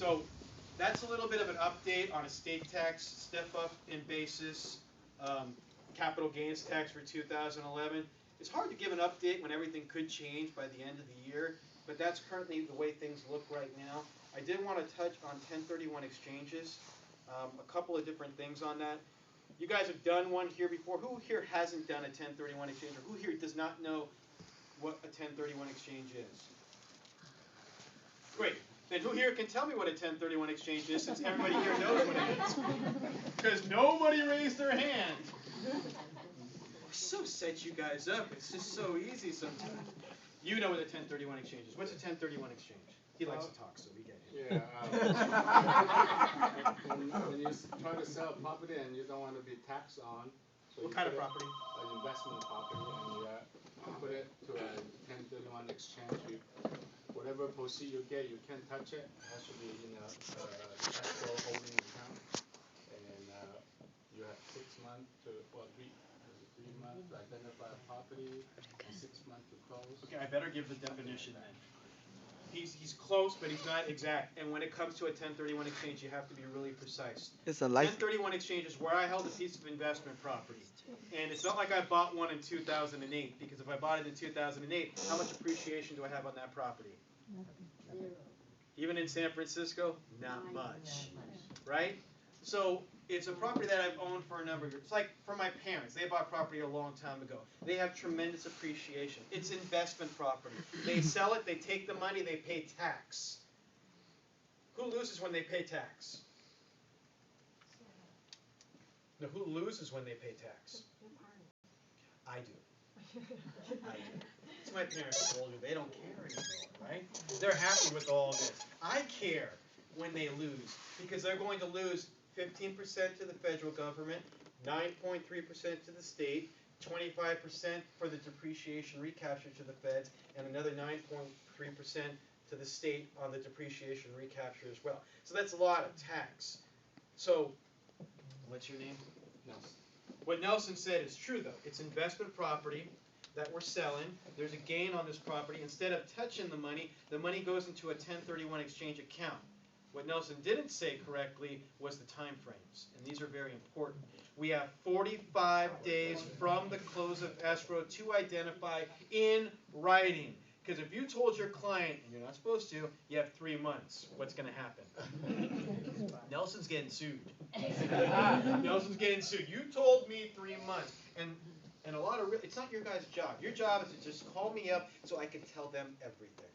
So that's a little bit of an update on estate tax step up in basis, capital gains tax for 2011. It's hard to give an update when everything could change by the end of the year, but that's currently the way things look right now. I did want to touch on 1031 exchanges, a couple of different things on that. You guys have done one here before. Who here hasn't done a 1031 exchange, or who here does not know what a 1031 exchange is? Great. Then who here can tell me what a 1031 exchange is, since everybody here knows what it is? Because nobody raised their hand. We're so set you guys up. It's just so easy sometimes. You know what a 1031 exchange is. What's a 1031 exchange? He likes to talk, so we get it. Yeah. When you try to sell a property and you don't want to be taxed on. So what kind of property? An investment property, and you put it to a 1031 exchange. Whatever proceed you get, you can't touch it. It has to be in a escrow holding account, and you have 6 months to, well, 3 months to identify a property, and 6 months to close. Okay, I better give the definition then. He's close, but he's not exact. And when it comes to a 1031 exchange, you have to be really precise. It's a 1031 exchange is where I held a piece of investment property. And it's not like I bought one in 2008, because if I bought it in 2008, how much appreciation do I have on that property? Even in San Francisco, not much, right? So it's a property that I've owned for a number of years. It's like for my parents, they bought property a long time ago. They have tremendous appreciation. It's investment property. They sell it, they take the money, they pay tax. Who loses when they pay tax? Now, who loses when they pay tax? I do. I do. It's my parents told you they don't care anymore, right? They're happy with all this. I care when they lose, because they're going to lose 15% to the federal government, 9.3% to the state, 25% for the depreciation recapture to the feds, and another 9.3% to the state on the depreciation recapture as well. So that's a lot of tax. So, what's your name? Nelson. What Nelson said is true, though. It's investment property that we're selling. There's a gain on this property. Instead of touching the money goes into a 1031 exchange account. What Nelson didn't say correctly was the time frames, and these are very important. We have 45 days from the close of escrow to identify in writing. Because if you told your client, and you're not supposed to, you have 3 months, what's going to happen? Nelson's getting sued. Nelson's getting sued. You told me 3 months. And a lot of it's not your guys' job. Your job is to just call me up so I can tell them everything.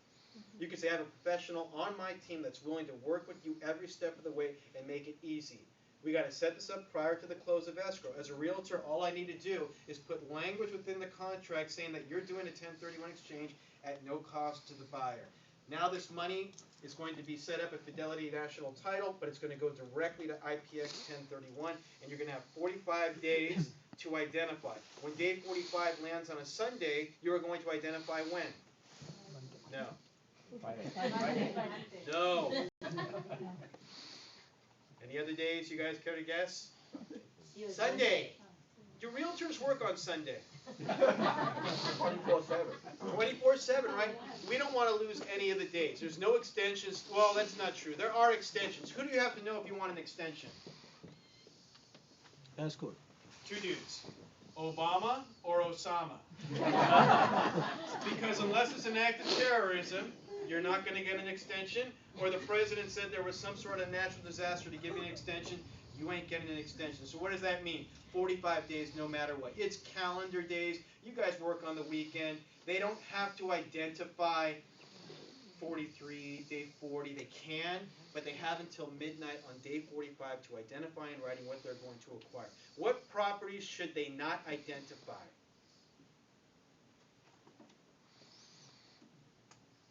You can say I have a professional on my team that's willing to work with you every step of the way and make it easy. We got to set this up prior to the close of escrow. As a realtor, all I need to do is put language within the contract saying that you're doing a 1031 exchange at no cost to the buyer. Now this money is going to be set up at Fidelity National Title, but it's going to go directly to IPX 1031, and you're going to have 45 days to identify. When day 45 lands on a Sunday, you are going to identify when? No. Friday. No. Any other days you guys care to guess? Sunday. Do realtors work on Sunday? 24/7. 24/7, right? We don't want to lose any of the days. There's no extensions. Well, that's not true. There are extensions. Who do you have to know if you want an extension? That's good. 2 dudes. Obama or Osama? Because unless it's an act of terrorism, you're not going to get an extension. Or the president said there was some sort of natural disaster to give you an extension, you ain't getting an extension. So what does that mean? 45 days no matter what. It's calendar days. You guys work on the weekend. They don't have to identify 43, day 40. They can, but they have until midnight on day 45 to identify in writing what they're going to acquire. What properties should they not identify?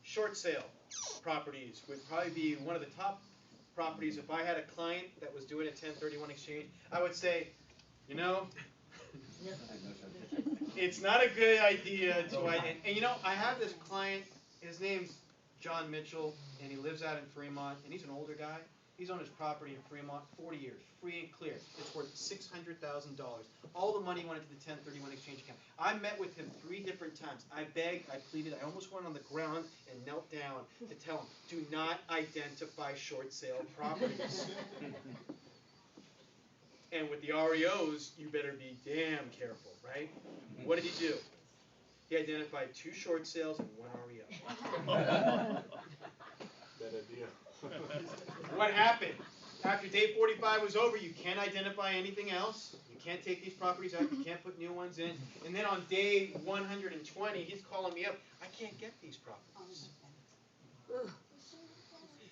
Short sale properties would probably be one of the top properties. If I had a client that was doing a 1031 exchange, I would say, you know, it's not a good idea to and you know, I have this client, his name's John Mitchell, and he lives out in Fremont, and he's an older guy. He's owned his property in Fremont 40 years, free and clear. It's worth $600,000. All the money went into the 1031 exchange account. I met with him 3 different times. I begged, I pleaded, I almost went on the ground and knelt down to tell him, do not identify short sale properties. And with the REOs, you better be damn careful, right? What did he do? He identified 2 short sales and 1 REO. Better deal. What happened? After day 45 was over, you can't identify anything else. You can't take these properties out. You can't put new ones in. And then on day 120, he's calling me up. I can't get these properties.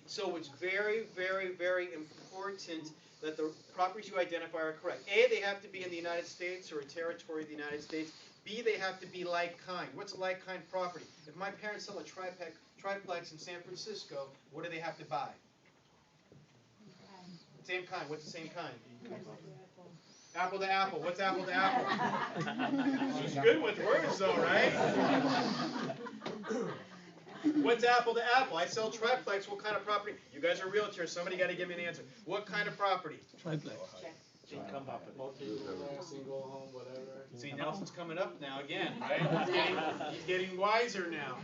So it's very, very, very important that the properties you identify are correct. A, they have to be in the United States or a territory of the United States. B, they have to be like kind. What's a like kind property? If my parents sell a triplex in San Francisco, what do they have to buy? Same kind. What's the same kind? Apple to apple. What's apple to apple? She's good with words though, right? What's apple to apple? I sell triplex. What kind of property? You guys are realtors. Somebody got to give me an answer. What kind of property? Triplex. Income property. Multi-unit, single home, whatever. See, Nelson's coming up now again, right? He's getting wiser now.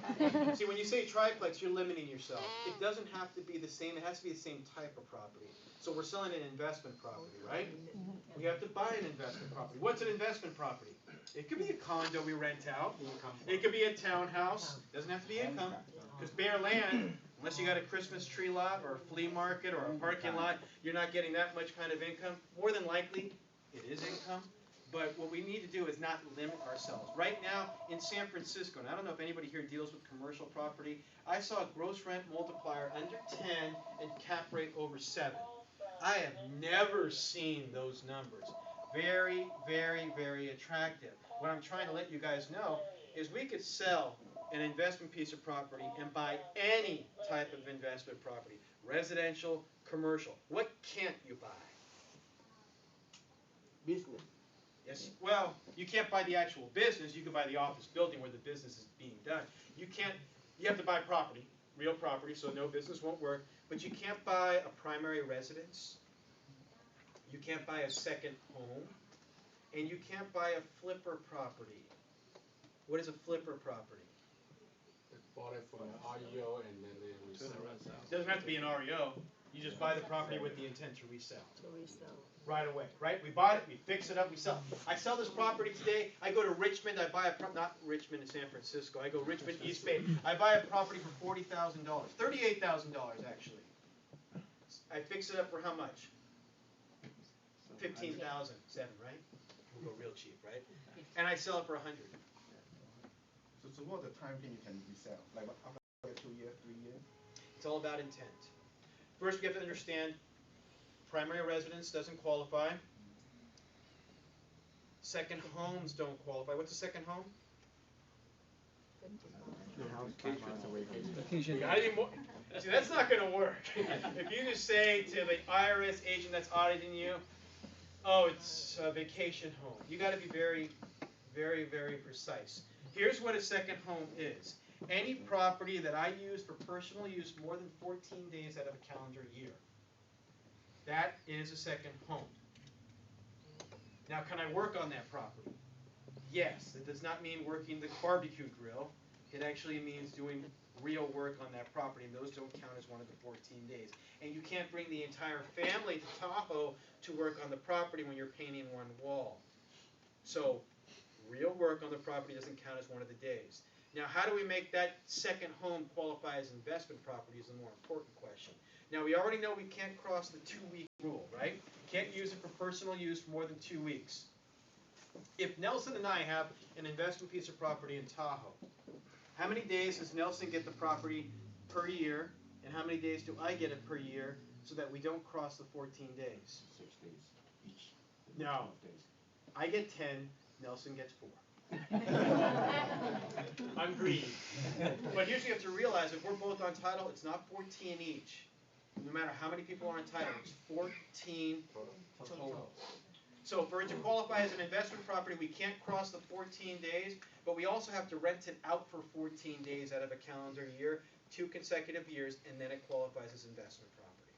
See, when you say triplex, you're limiting yourself. It doesn't have to be the same. It has to be the same type of property. So we're selling an investment property, right? We have to buy an investment property. What's an investment property? It could be a condo we rent out. It could be a townhouse. It doesn't have to be income. Because bare land, unless you got a Christmas tree lot or a flea market or a parking lot, you're not getting that much kind of income. More than likely, it is income. But what we need to do is not limit ourselves. Right now in San Francisco, and I don't know if anybody here deals with commercial property, I saw a gross rent multiplier under 10 and cap rate over 7. I have never seen those numbers. Very, very, very attractive. What I'm trying to let you guys know is we could sell an investment piece of property and buy any type of investment property. Residential, commercial. What can't you buy? Business. Yes. Well, you can't buy the actual business. You can buy the office building where the business is being done. You have to buy property, real property, so no business won't work. But you can't buy a primary residence. You can't buy a second home. And you can't buy a flipper property. What is a flipper property? They bought it from an REO and then they resell it. It doesn't have to be an REO. You just buy the property with the intent to resell. Right away, right? We bought it, we fix it up, we sell. I sell this property today. I go to Richmond, I buy not Richmond in San Francisco. I go Richmond, East Bay. I buy a property for $40,000, $38,000 actually. I fix it up for how much? 15,000, right? We'll go real cheap, right? And I sell it for 100. So what the time frame you can resell? Like after 2 years, 3 years? It's all about intent. First, we have to understand primary residence doesn't qualify. Second homes don't qualify. What's a second home? Vacation. See, that's not going to work. If you just say to the IRS agent that's auditing you, oh, it's a vacation home. You got to be very, very, very precise. Here's what a second home is. Any property that I use for personal use more than 14 days out of a calendar year. That is a second home. Now, can I work on that property? Yes. It does not mean working the barbecue grill. It actually means doing real work on that property, and those don't count as one of the 14 days. And you can't bring the entire family to Tahoe to work on the property when you're painting one wall. So, real work on the property doesn't count as one of the days. Now, how do we make that second home qualify as investment property is the more important question. Now, we already know we can't cross the 2-week rule, right? Can't use it for personal use for more than 2 weeks. If Nelson and I have an investment piece of property in Tahoe, how many days does Nelson get the property per year, and how many days do I get it per year so that we don't cross the 14 days? 6 days each. No. 12 days. I get 10, Nelson gets 4. I'm greedy. But here's what you have to realize, if we're both on title, it's not 14 each. No matter how many people are on title, it's 14 total. So for it to qualify as an investment property, we can't cross the 14 days, but we also have to rent it out for 14 days out of a calendar year, 2 consecutive years, and then it qualifies as investment property.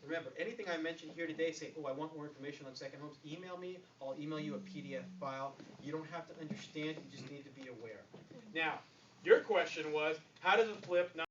Remember, anything I mentioned here today, say, oh, I want more information on second homes, email me, I'll email you a PDF file. You don't have to understand, you just need to be aware. Now, your question was, how does a flip not